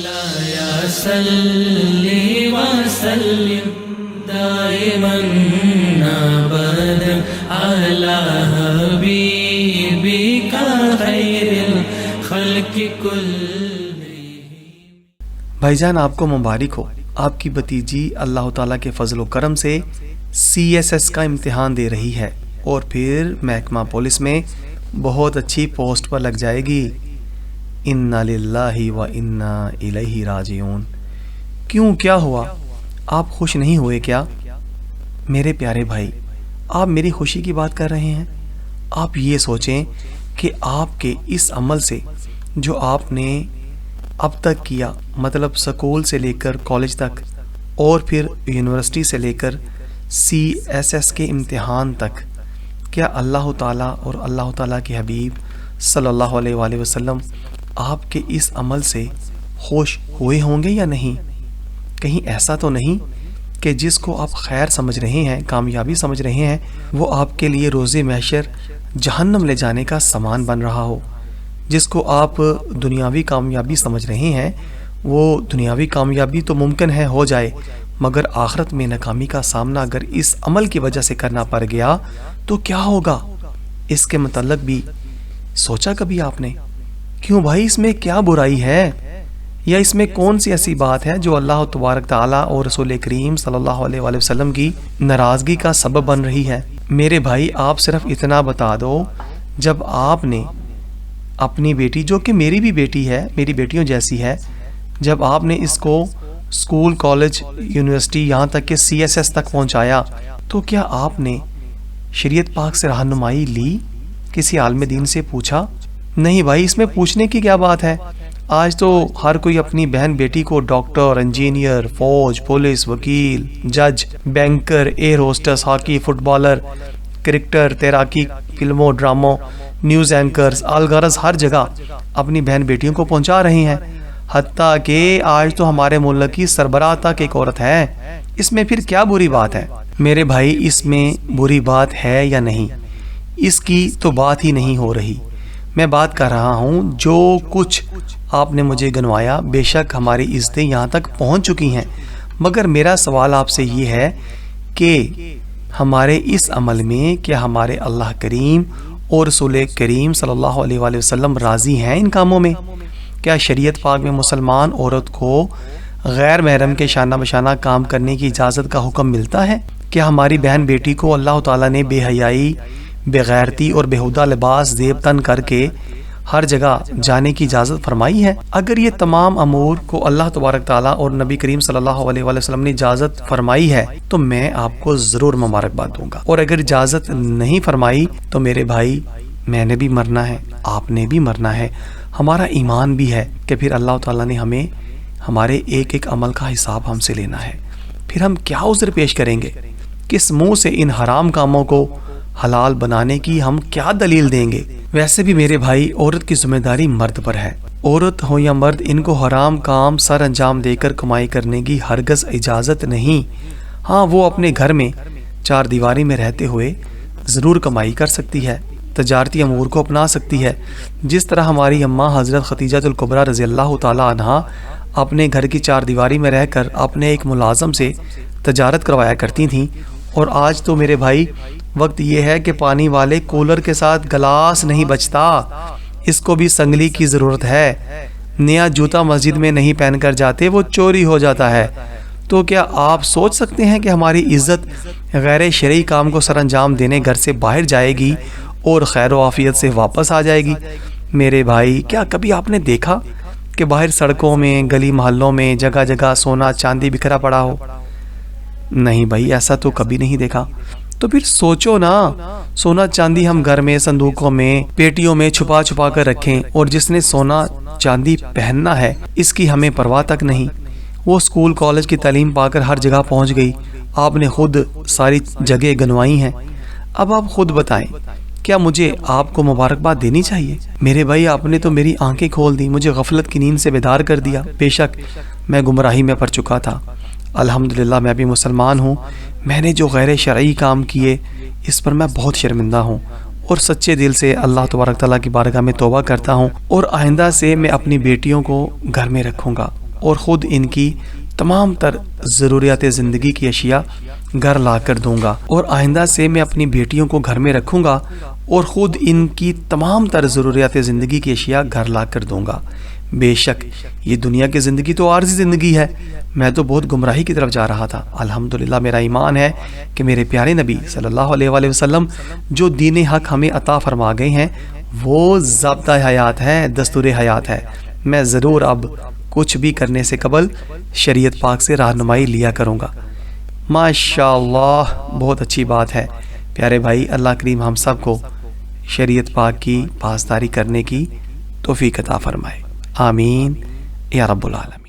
مولاي صل وسلم دائما ابدا على حبيبك خير الخلق كلهم۔ بھائی جان آپ کو مبارک ہو، آپ کی بھتیجی اللہ تعالیٰ کے فضل و کرم سے CSS کا امتحان دے رہی ہے اور پھر محکمہ پولیس میں بہت اچھی پوسٹ پر لگ جائے گی۔ انا للہ و انا الیہ راجعون۔ کیوں، کیا ہوا؟ آپ خوش نہیں ہوئے کیا؟ میرے پیارے بھائی، آپ میری خوشی کی بات کر رہے ہیں؟ آپ یہ سوچیں کہ آپ کے اس عمل سے جو آپ نے اب تک کیا، مطلب سکول سے لے کر کالج تک اور پھر یونیورسٹی سے لے کر CSS کے امتحان تک، کیا اللہ تعالیٰ اور اللہ تعالیٰ کے حبیب صلی اللہ علیہ وآلہ وسلم آپ کے اس عمل سے خوش ہوئے ہوں گے یا نہیں؟ کہیں ایسا تو نہیں کہ جس کو آپ خیر سمجھ رہے ہیں، کامیابی سمجھ رہے ہیں، وہ آپ کے لیے روز محشر جہنم لے جانے کا سامان بن رہا ہو؟ جس کو آپ دنیاوی کامیابی سمجھ رہے ہیں، وہ دنیاوی کامیابی تو ممکن ہے ہو جائے، مگر آخرت میں ناکامی کا سامنا اگر اس عمل کی وجہ سے کرنا پڑ گیا تو کیا ہوگا؟ اس کے متعلق بھی سوچا کبھی آپ نے؟ کیوں بھائی، اس میں کیا برائی ہے؟ یا اس میں کون سی ایسی بات ہے جو اللہ تبارک تعالیٰ اور رسول کریم صلی اللہ علیہ وآلہ وسلم کی ناراضگی کا سبب بن رہی ہے؟ میرے بھائی، آپ صرف اتنا بتا دو، جب آپ نے اپنی بیٹی، جو کہ میری بھی بیٹی ہے، میری بیٹیوں جیسی ہے، جب آپ نے اس کو اسکول، کالج، یونیورسٹی، یہاں تک کہ CSS تک پہنچایا، تو کیا آپ نے شریعت پاک سے رہنمائی لی؟ کسی عالم دین سے پوچھا؟ نہیں بھائی، اس میں پوچھنے کی کیا بات ہے؟ آج تو ہر کوئی اپنی بہن بیٹی کو ڈاکٹر، انجینئر، فوج، پولیس، وکیل، جج، banker, air hostess, hockey, footballer, cricketer, تیراکی، فلموں، ڈراموں، نیوز اینکرز، الغرض ہر جگہ اپنی بہن بیٹیوں کو پہنچا رہی ہیں۔ حتیٰ کہ آج تو ہمارے ملک کی سربراہ تک ایک عورت ہے۔ اس میں پھر کیا بری بات ہے؟ میرے بھائی، اس میں بری بات ہے یا نہیں، اس کی تو بات ہی نہیں ہو رہی۔ میں بات کر رہا ہوں جو کچھ آپ نے مجھے گنوایا، بے شک ہماری عزتیں یہاں تک پہنچ چکی ہیں، مگر میرا سوال آپ سے یہ ہے کہ ہمارے اس عمل میں کیا ہمارے اللہ کریم اور رسول کریم صلی اللہ علیہ وآلہ وسلم راضی ہیں ان کاموں میں؟ کیا شریعت پاک میں مسلمان عورت کو غیر محرم کے شانہ بشانہ کام کرنے کی اجازت کا حکم ملتا ہے؟ کیا ہماری بہن بیٹی کو اللہ تعالیٰ نے بے حیائی، بے غیرتی اور بےہودہ لباس زیب تن کر کے ہر جگہ جانے کی اجازت فرمائی ہے؟ اگر یہ تمام امور کو اللہ تبارک تعالیٰ اور نبی کریم صلی اللہ علیہ وآلہ وسلم نے اجازت فرمائی ہے تو میں آپ کو ضرور مبارکباد دوں گا، اور اگر اجازت نہیں فرمائی تو میرے بھائی، میں نے بھی مرنا ہے، آپ نے بھی مرنا ہے، ہمارا ایمان بھی ہے کہ پھر اللہ تعالیٰ نے ہمیں ہمارے ایک ایک عمل کا حساب ہم سے لینا ہے۔ پھر ہم کیا عذر پیش کریں گے؟ کس منہ سے ان حرام کاموں کو حلال بنانے کی ہم کیا دلیل دیں گے؟ ویسے بھی میرے بھائی، عورت کی ذمہ داری مرد پر ہے۔ عورت ہو یا مرد، ان کو حرام کام سر انجام دے کر کمائی کرنے کی ہرگز اجازت نہیں۔ ہاں، وہ اپنے گھر میں چار دیواری میں رہتے ہوئے ضرور کمائی کر سکتی ہے، تجارتی امور کو اپنا سکتی ہے، جس طرح ہماری اماں حضرت خدیجہ الکبریٰ رضی اللہ تعالی عنہا اپنے گھر کی چار دیواری میں رہ کر اپنے ایک ملازم سے تجارت کروایا کرتی تھیں۔ اور آج تو میرے بھائی وقت یہ ہے کہ پانی والے کولر کے ساتھ گلاس نہیں بچتا، اس کو بھی سنگلی کی ضرورت ہے۔ نیا جوتا مسجد میں نہیں پہن کر جاتے، وہ چوری ہو جاتا ہے۔ تو کیا آپ سوچ سکتے ہیں کہ ہماری عزت غیر شرعی کام کو سر انجام دینے گھر سے باہر جائے گی اور خیر و عافیت سے واپس آ جائے گی؟ میرے بھائی، کیا کبھی آپ نے دیکھا کہ باہر سڑکوں میں، گلی محلوں میں جگہ جگہ سونا چاندی بکھرا پڑا ہو؟ نہیں بھائی، ایسا تو کبھی نہیں دیکھا۔ تو پھر سوچو نا، سونا چاندی ہم گھر میں، صندوقوں میں، پیٹیوں میں چھپا چھپا کر رکھیں، اور جس نے سونا چاندی پہننا ہے اس کی ہمیں پرواہ تک نہیں۔ وہ اسکول کالج کی تعلیم پا کر ہر جگہ پہنچ گئی، آپ نے خود ساری جگہ گنوائی ہیں۔ اب آپ خود بتائیں، کیا مجھے آپ کو مبارکباد دینی چاہیے؟ میرے بھائی، آپ نے تو میری آنکھیں کھول دی، مجھے غفلت کی نیند سے بیدار کر دیا۔ بے شک میں گمراہی میں پڑ چکا تھا، الحمدللہ میں بھی مسلمان ہوں۔ میں نے جو غیر شرعی کام کیے اس پر میں بہت شرمندہ ہوں، اور سچے دل سے اللہ تبارک تعالیٰ کی بارگاہ میں توبہ کرتا ہوں، اور آئندہ سے میں اپنی بیٹیوں کو گھر میں رکھوں گا، اور خود ان کی تمام تر ضروریات زندگی کی اشیاء گھر لا کر دوں گا، اور آئندہ سے میں اپنی بیٹیوں کو گھر میں رکھوں گا اور خود ان کی تمام تر ضروریات زندگی کی اشیاء گھر لا کر دوں گا۔ بے شک یہ دنیا کی زندگی تو عارضی زندگی ہے، میں تو بہت گمراہی کی طرف جا رہا تھا۔ الحمدللہ میرا ایمان ہے کہ میرے پیارے نبی صلی اللہ علیہ وآلہ وسلم جو دین حق ہمیں عطا فرما گئے ہیں وہ ضابطہ حیات ہے، دستور حیات ہے۔ میں ضرور اب کچھ بھی کرنے سے قبل شریعت پاک سے رہنمائی لیا کروں گا۔ ماشاءاللہ، بہت اچھی بات ہے پیارے بھائی۔ اللہ کریم ہم سب کو شریعت پاک کی پاسداری کرنے کی توفیق عطا فرمائے، آمین یا رب العالمین۔